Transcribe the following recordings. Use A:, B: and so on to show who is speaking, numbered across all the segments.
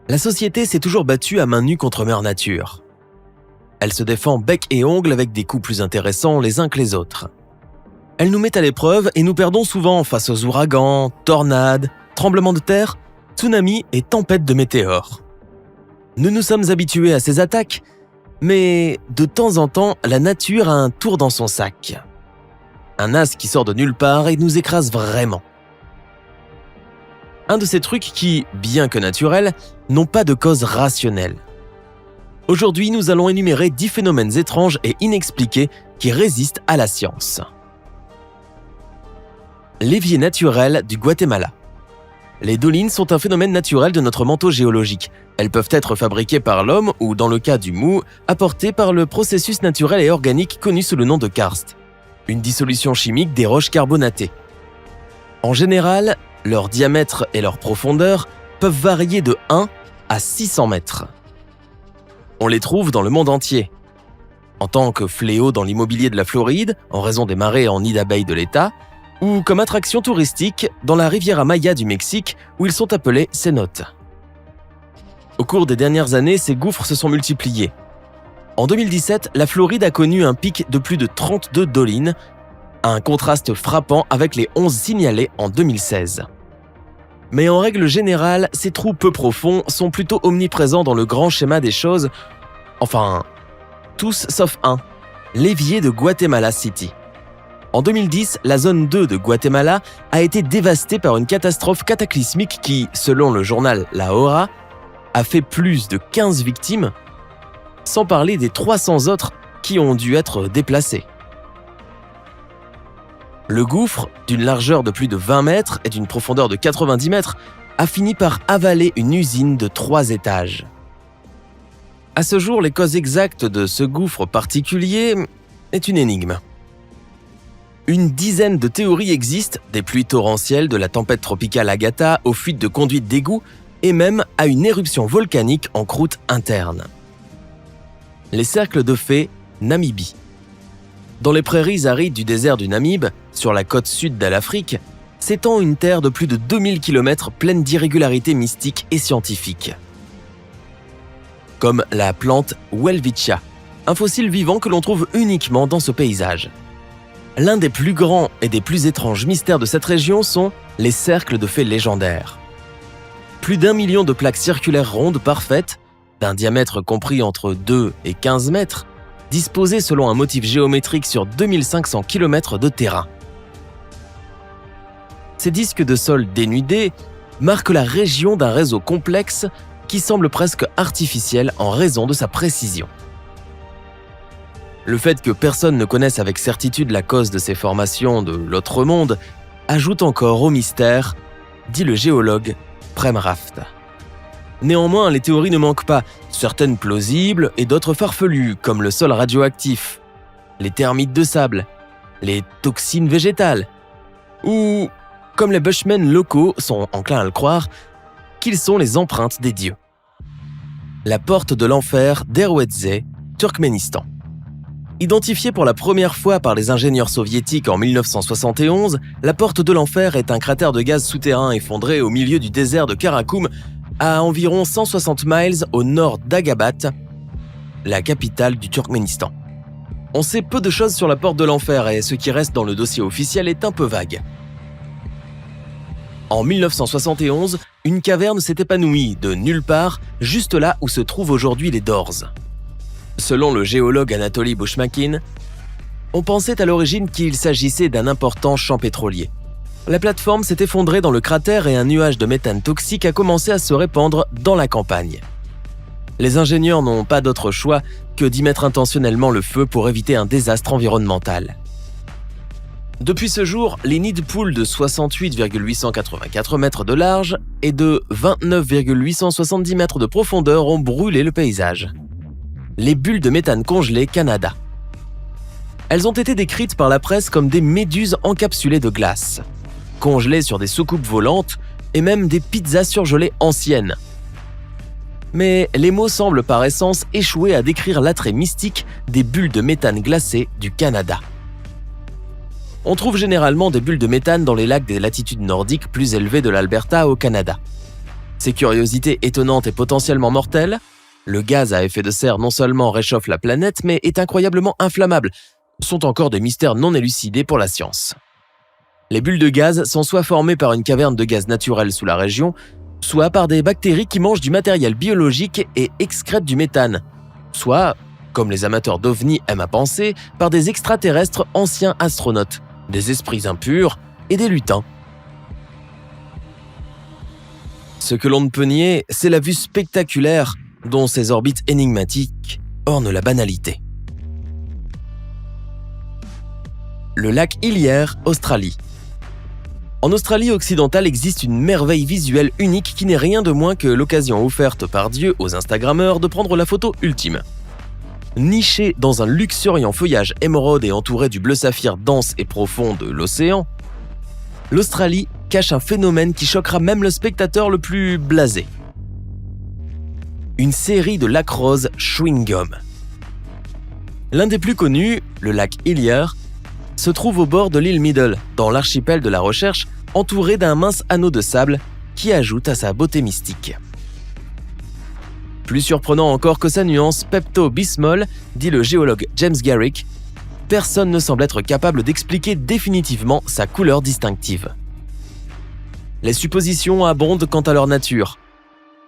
A: La société s'est toujours battue à main nue contre Mère Nature. Elle se défend bec et ongles avec des coups plus intéressants les uns que les autres. Elle nous met à l'épreuve et nous perdons souvent face aux ouragans, tornades, tremblements de terre, tsunamis et tempêtes de météores. Nous nous sommes habitués à ces attaques, mais de temps en temps, la nature a un tour dans son sac. Un as qui sort de nulle part et nous écrase vraiment. Un de ces trucs qui, bien que naturels, n'ont pas de cause rationnelle. Aujourd'hui, nous allons énumérer 10 phénomènes étranges et inexpliqués qui résistent à la science. L'évier naturel du Guatemala. Les dolines sont un phénomène naturel de notre manteau géologique. Elles peuvent être fabriquées par l'homme ou, dans le cas du mou, apportées par le processus naturel et organique connu sous le nom de karst, une dissolution chimique des roches carbonatées. En général, leur diamètre et leur profondeur peuvent varier de 1 à 600 mètres. On les trouve dans le monde entier. En tant que fléau dans l'immobilier de la Floride, en raison des marées en nid d'abeilles de l'État, ou comme attraction touristique dans la Riviera Maya du Mexique, où ils sont appelés cénotes. Au cours des dernières années, ces gouffres se sont multipliés. En 2017, la Floride a connu un pic de plus de 32 dolines, un contraste frappant avec les 11 signalés en 2016. Mais en règle générale, ces trous peu profonds sont plutôt omniprésents dans le grand schéma des choses, enfin, tous sauf un, l'évier de Guatemala City. En 2010, la zone 2 de Guatemala a été dévastée par une catastrophe cataclysmique qui, selon le journal La Hora, a fait plus de 15 victimes, sans parler des 300 autres qui ont dû être déplacés. Le gouffre, d'une largeur de plus de 20 mètres et d'une profondeur de 90 mètres, a fini par avaler une usine de 3 étages. À ce jour, les causes exactes de ce gouffre particulier est une énigme. Une dizaine de théories existent, des pluies torrentielles de la tempête tropicale Agatha aux fuites de conduites d'égout et même à une éruption volcanique en croûte interne. Les cercles de fées, Namibie. Dans les prairies arides du désert du Namibe, sur la côte sud de l'Afrique, s'étend une terre de plus de 2000 km pleine d'irrégularités mystiques et scientifiques. Comme la plante Welwitschia, un fossile vivant que l'on trouve uniquement dans ce paysage. L'un des plus grands et des plus étranges mystères de cette région sont les cercles de fées légendaires. Plus d'1 million de plaques circulaires rondes parfaites, d'un diamètre compris entre 2 et 15 mètres, disposées selon un motif géométrique sur 2500 km de terrain. Ces disques de sol dénudés marquent la région d'un réseau complexe qui semble presque artificiel en raison de sa précision. Le fait que personne ne connaisse avec certitude la cause de ces formations de l'autre monde ajoute encore au mystère, dit le géologue Prem Raft. Néanmoins, les théories ne manquent pas, certaines plausibles et d'autres farfelues, comme le sol radioactif, les termites de sable, les toxines végétales, ou, comme les bushmen locaux sont enclins à le croire, qu'ils sont les empreintes des dieux. La porte de l'enfer d'Erwedze, Turkménistan. Identifiée pour la première fois par les ingénieurs soviétiques en 1971, la porte de l'enfer est un cratère de gaz souterrain effondré au milieu du désert de Karakoum, à environ 160 miles au nord d'Agabat, la capitale du Turkménistan. On sait peu de choses sur la porte de l'enfer et ce qui reste dans le dossier officiel est un peu vague. En 1971, une caverne s'est épanouie de nulle part, juste là où se trouvent aujourd'hui les Dors. Selon le géologue Anatoly Bushmakin, on pensait à l'origine qu'il s'agissait d'un important champ pétrolier. La plateforme s'est effondrée dans le cratère et un nuage de méthane toxique a commencé à se répandre dans la campagne. Les ingénieurs n'ont pas d'autre choix que d'y mettre intentionnellement le feu pour éviter un désastre environnemental. Depuis ce jour, les nids de poules de 68,884 mètres de large et de 29,870 mètres de profondeur ont brûlé le paysage. Les bulles de méthane congelées Canada. Elles ont été décrites par la presse comme des méduses encapsulées de glace, congelées sur des soucoupes volantes et même des pizzas surgelées anciennes. Mais les mots semblent par essence échouer à décrire l'attrait mystique des bulles de méthane glacées du Canada. On trouve généralement des bulles de méthane dans les lacs des latitudes nordiques plus élevées de l'Alberta au Canada. Ces curiosités étonnantes et potentiellement mortelles, le gaz à effet de serre non seulement réchauffe la planète, mais est incroyablement inflammable, sont encore des mystères non élucidés pour la science. Les bulles de gaz sont soit formées par une caverne de gaz naturelle sous la région, soit par des bactéries qui mangent du matériel biologique et excrètent du méthane, soit, comme les amateurs d'ovnis aiment à penser, par des extraterrestres anciens astronautes, des esprits impurs et des lutins. Ce que l'on ne peut nier, c'est la vue spectaculaire dont ces orbites énigmatiques ornent la banalité. Le lac Hillier, Australie. En Australie occidentale existe une merveille visuelle unique qui n'est rien de moins que l'occasion offerte par Dieu aux Instagrammeurs de prendre la photo ultime. Niché dans un luxuriant feuillage émeraude et entouré du bleu saphir dense et profond de l'océan, l'Australie cache un phénomène qui choquera même le spectateur le plus blasé. Une série de lacs roses chewing-gum. L'un des plus connus, le lac Hillier, se trouve au bord de l'île Middle, dans l'archipel de la Recherche, entouré d'un mince anneau de sable qui ajoute à sa beauté mystique. Plus surprenant encore que sa nuance pepto-bismol, dit le géologue James Garrick, personne ne semble être capable d'expliquer définitivement sa couleur distinctive. Les suppositions abondent quant à leur nature.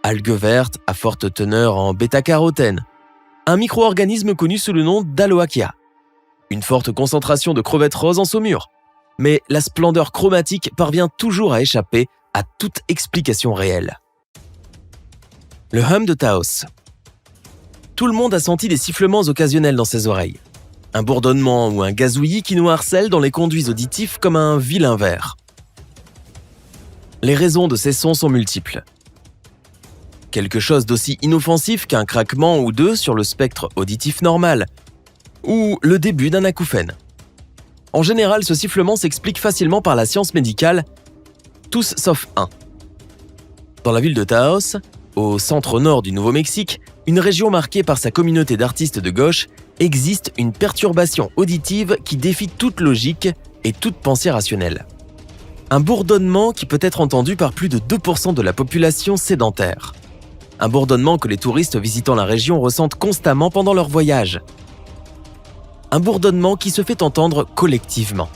A: Algues vertes à forte teneur en bêta-carotène, un micro-organisme connu sous le nom d'Aloachia, une forte concentration de crevettes roses en saumure, mais la splendeur chromatique parvient toujours à échapper à toute explication réelle. Le hum de Taos. Tout le monde a senti des sifflements occasionnels dans ses oreilles. Un bourdonnement ou un gazouillis qui nous harcèle dans les conduits auditifs comme un vilain ver. Les raisons de ces sons sont multiples. Quelque chose d'aussi inoffensif qu'un craquement ou deux sur le spectre auditif normal, ou le début d'un acouphène. En général, ce sifflement s'explique facilement par la science médicale, tous sauf un. Dans la ville de Taos, au centre-nord du Nouveau-Mexique, une région marquée par sa communauté d'artistes de gauche, existe une perturbation auditive qui défie toute logique et toute pensée rationnelle. Un bourdonnement qui peut être entendu par plus de 2% de la population sédentaire. Un bourdonnement que les touristes visitant la région ressentent constamment pendant leur voyage. Un bourdonnement qui se fait entendre collectivement.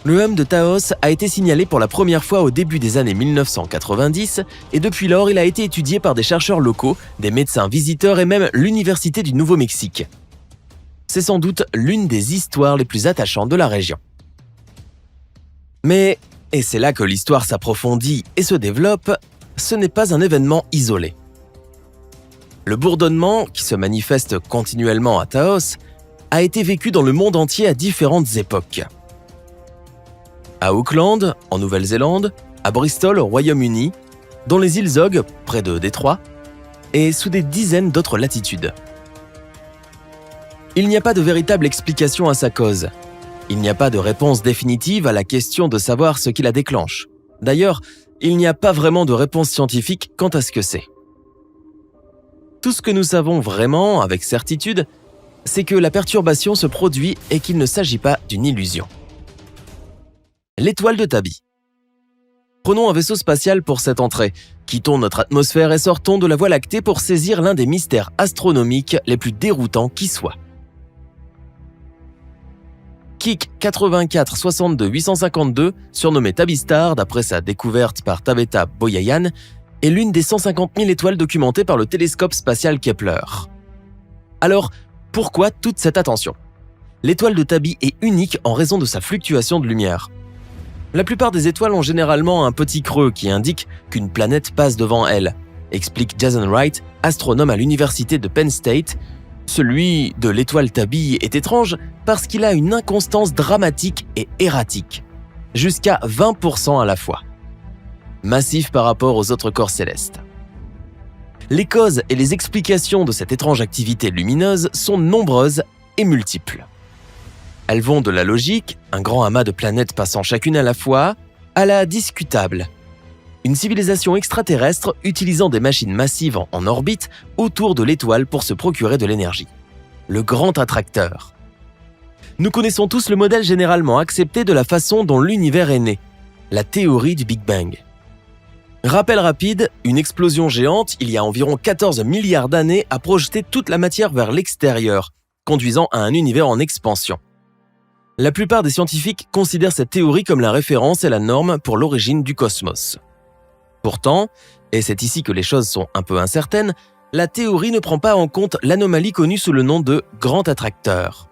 A: Le hum de Taos a été signalé pour la première fois au début des années 1990 et depuis lors il a été étudié par des chercheurs locaux, des médecins visiteurs et même l'Université du Nouveau-Mexique. C'est sans doute l'une des histoires les plus attachantes de la région. Mais, et c'est là que l'histoire s'approfondit et se développe, ce n'est pas un événement isolé. Le bourdonnement, qui se manifeste continuellement à Taos, a été vécu dans le monde entier à différentes époques. À Auckland, en Nouvelle-Zélande, à Bristol, au Royaume-Uni, dans les îles Zog, près de Détroit, et sous des dizaines d'autres latitudes. Il n'y a pas de véritable explication à sa cause. Il n'y a pas de réponse définitive à la question de savoir ce qui la déclenche. D'ailleurs, il n'y a pas vraiment de réponse scientifique quant à ce que c'est. Tout ce que nous savons vraiment, avec certitude, c'est que la perturbation se produit et qu'il ne s'agit pas d'une illusion. L'étoile de Tabi. Prenons un vaisseau spatial pour cette entrée. Quittons notre atmosphère et sortons de la Voie lactée pour saisir l'un des mystères astronomiques les plus déroutants qui soient. Kik 84 62 852, surnommé Tabi Star d'après sa découverte par Tabeta Boyayan, est l'une des 150 000 étoiles documentées par le télescope spatial Kepler. Alors, pourquoi toute cette attention ? L'étoile de Tabi est unique en raison de sa fluctuation de lumière. La plupart des étoiles ont généralement un petit creux qui indique qu'une planète passe devant elle, explique Jason Wright, astronome à l'université de Penn State. Celui de l'étoile Tabi est étrange parce qu'il a une inconstance dramatique et erratique, jusqu'à 20% à la fois. Massif par rapport aux autres corps célestes. Les causes et les explications de cette étrange activité lumineuse sont nombreuses et multiples. Elles vont de la logique, un grand amas de planètes passant chacune à la fois, à la discutable. Une civilisation extraterrestre utilisant des machines massives en orbite autour de l'étoile pour se procurer de l'énergie. Le grand attracteur. Nous connaissons tous le modèle généralement accepté de la façon dont l'univers est né, la théorie du Big Bang. Rappel rapide, une explosion géante, il y a environ 14 milliards d'années, a projeté toute la matière vers l'extérieur, conduisant à un univers en expansion. La plupart des scientifiques considèrent cette théorie comme la référence et la norme pour l'origine du cosmos. Pourtant, et c'est ici que les choses sont un peu incertaines, la théorie ne prend pas en compte l'anomalie connue sous le nom de grand attracteur.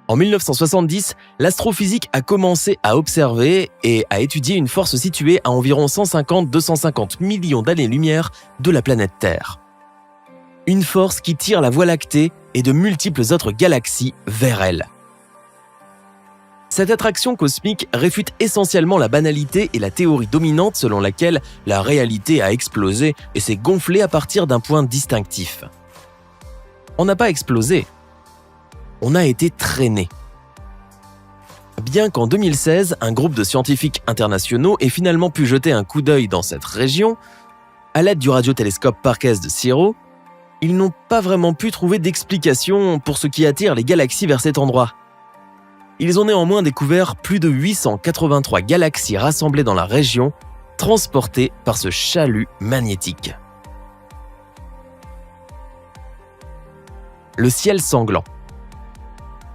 A: En 1970, l'astrophysique a commencé à observer et à étudier une force située à environ 150-250 millions d'années-lumière de la planète Terre. Une force qui tire la Voie lactée et de multiples autres galaxies vers elle. Cette attraction cosmique réfute essentiellement la banalité et la théorie dominante selon laquelle la réalité a explosé et s'est gonflée à partir d'un point distinctif. On n'a pas explosé. On a été traîné. Bien qu'en 2016, un groupe de scientifiques internationaux ait finalement pu jeter un coup d'œil dans cette région, à l'aide du radiotélescope Parkes de CIRO, ils n'ont pas vraiment pu trouver d'explication pour ce qui attire les galaxies vers cet endroit. Ils ont néanmoins découvert plus de 883 galaxies rassemblées dans la région, transportées par ce chalut magnétique. Le ciel sanglant.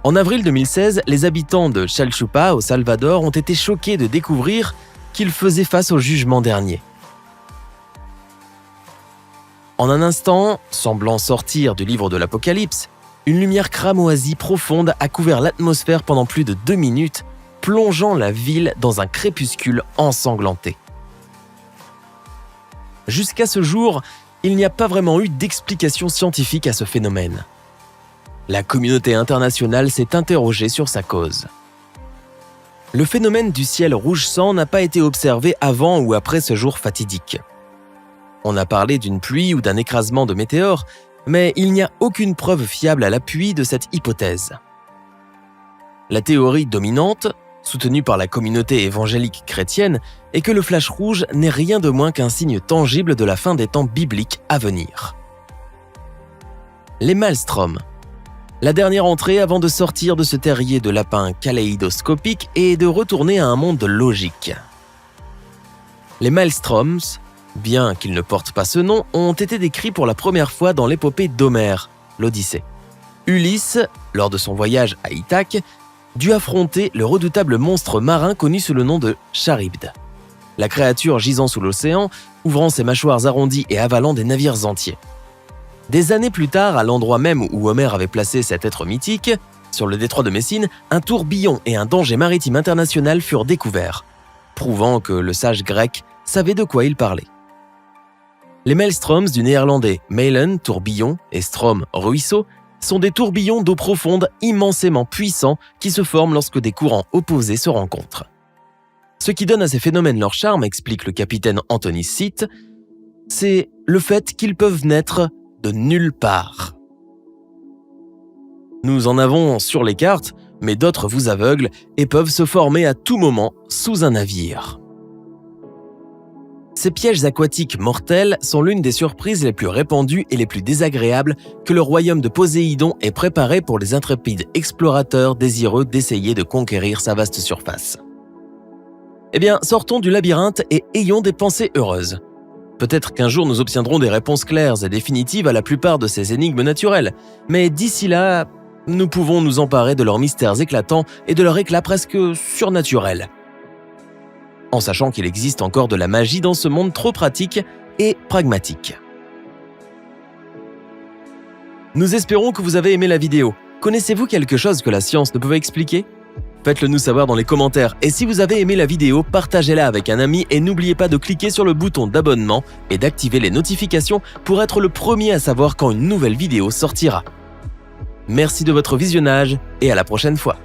A: En avril 2016, les habitants de Chalchuapa, au Salvador, ont été choqués de découvrir qu'ils faisaient face au jugement dernier. En un instant, semblant sortir du livre de l'Apocalypse, une lumière cramoisie profonde a couvert l'atmosphère pendant plus de 2 minutes, plongeant la ville dans un crépuscule ensanglanté. Jusqu'à ce jour, il n'y a pas vraiment eu d'explication scientifique à ce phénomène. La communauté internationale s'est interrogée sur sa cause. Le phénomène du ciel rouge sang n'a pas été observé avant ou après ce jour fatidique. On a parlé d'une pluie ou d'un écrasement de météores, mais il n'y a aucune preuve fiable à l'appui de cette hypothèse. La théorie dominante, soutenue par la communauté évangélique chrétienne, est que le flash rouge n'est rien de moins qu'un signe tangible de la fin des temps bibliques à venir. Les maelstroms. La dernière entrée avant de sortir de ce terrier de lapin kaléidoscopique et de retourner à un monde logique. Les maelstroms, bien qu'ils ne portent pas ce nom, ont été décrits pour la première fois dans l'épopée d'Homère, l'Odyssée. Ulysse, lors de son voyage à Ithaque, dut affronter le redoutable monstre marin connu sous le nom de Charybde. La créature gisant sous l'océan, ouvrant ses mâchoires arrondies et avalant des navires entiers. Des années plus tard, à l'endroit même où Homère avait placé cet être mythique, sur le détroit de Messine, un tourbillon et un danger maritime international furent découverts, prouvant que le sage grec savait de quoi il parlait. Les maelstroms du néerlandais mailen, tourbillon, et strom, ruisseau, sont des tourbillons d'eau profonde immensément puissants qui se forment lorsque des courants opposés se rencontrent. Ce qui donne à ces phénomènes leur charme, explique le capitaine Anthony Sitt, c'est le fait qu'ils peuvent naître de nulle part. Nous en avons sur les cartes, mais d'autres vous aveuglent et peuvent se former à tout moment sous un navire. Ces pièges aquatiques mortels sont l'une des surprises les plus répandues et les plus désagréables que le royaume de Poséidon ait préparé pour les intrépides explorateurs désireux d'essayer de conquérir sa vaste surface. Eh bien, sortons du labyrinthe et ayons des pensées heureuses. Peut-être qu'un jour nous obtiendrons des réponses claires et définitives à la plupart de ces énigmes naturelles, mais d'ici là, nous pouvons nous emparer de leurs mystères éclatants et de leur éclat presque surnaturel. En sachant qu'il existe encore de la magie dans ce monde trop pratique et pragmatique. Nous espérons que vous avez aimé la vidéo. Connaissez-vous quelque chose que la science ne pouvait expliquer ? Faites-le nous savoir dans les commentaires et si vous avez aimé la vidéo, partagez-la avec un ami et n'oubliez pas de cliquer sur le bouton d'abonnement et d'activer les notifications pour être le premier à savoir quand une nouvelle vidéo sortira. Merci de votre visionnage et à la prochaine fois.